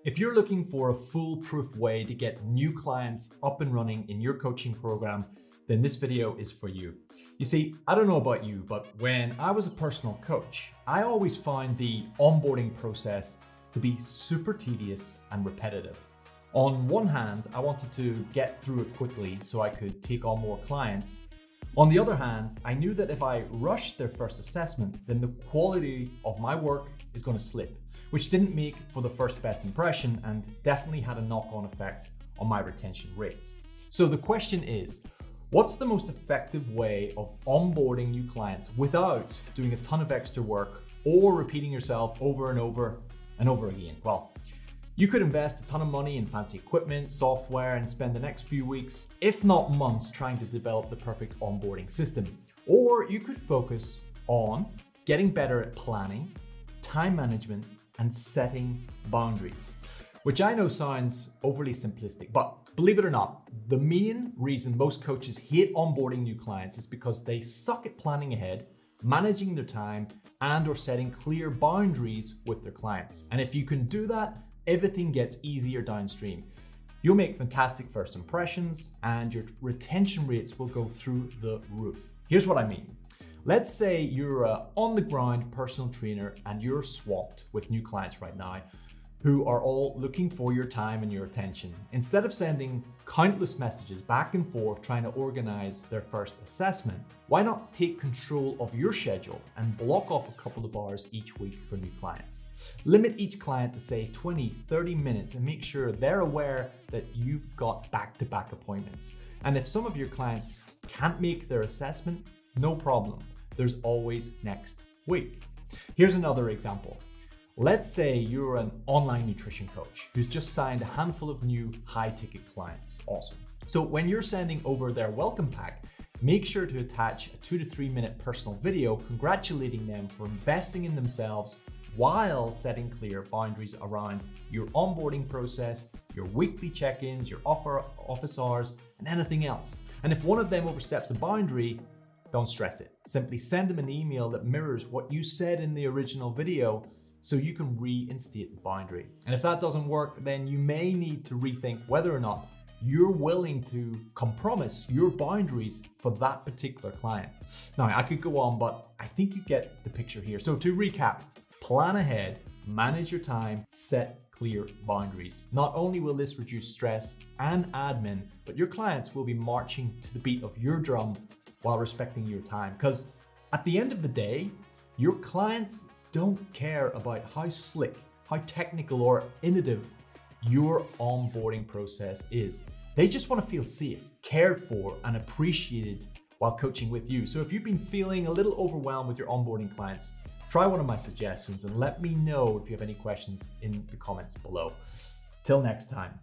If you're looking for a foolproof way to get new clients up and running in your coaching program, then this video is for you. You see, I don't know about you, but when I was a personal coach, I always found the onboarding process to be super tedious and repetitive. On one hand, I wanted to get through it quickly so I could take on more clients. On the other hand, I knew that if I rushed their first assessment, then the quality of my work is going to slip, which didn't make for the first best impression and definitely had a knock-on effect on my retention rates. So the question is, what's the most effective way of onboarding new clients without doing a ton of extra work or repeating yourself over and over and over again? Well, you could invest a ton of money in fancy equipment, software, and spend the next few weeks, if not months, trying to develop the perfect onboarding system. Or you could focus on getting better at planning, time management, and setting boundaries, which I know sounds overly simplistic, but believe it or not, the main reason most coaches hate onboarding new clients is because they suck at planning ahead, managing their time, and or setting clear boundaries with their clients. And if you can do that, everything gets easier downstream. You'll make fantastic first impressions and your retention rates will go through the roof. Here's what I mean. Let's say you're an on-the-ground personal trainer and you're swamped with new clients right now who are all looking for your time and your attention. Instead of sending countless messages back and forth trying to organize their first assessment, why not take control of your schedule and block off a couple of hours each week for new clients? Limit each client to say 20, 30 minutes and make sure they're aware that you've got back-to-back appointments. And if some of your clients can't make their assessment, no problem. There's always next week. Here's another example. Let's say you're an online nutrition coach who's just signed a handful of new high-ticket clients. Awesome. So when you're sending over their welcome pack, make sure to attach a 2 to 3 minute personal video congratulating them for investing in themselves while setting clear boundaries around your onboarding process, your weekly check-ins, your office hours, and anything else. And if one of them oversteps a boundary, don't stress it. Simply send them an email that mirrors what you said in the original video so you can reinstate the boundary. And if that doesn't work, then you may need to rethink whether or not you're willing to compromise your boundaries for that particular client. Now, I could go on, but I think you get the picture here. So to recap, plan ahead, manage your time, set clear boundaries. Not only will this reduce stress and admin, but your clients will be marching to the beat of your drum while respecting your time. Because at the end of the day, your clients don't care about how slick, how technical or innovative your onboarding process is. They just want to feel safe, cared for, and appreciated while coaching with you. So if you've been feeling a little overwhelmed with your onboarding clients, try one of my suggestions and let me know if you have any questions in the comments below. Till next time.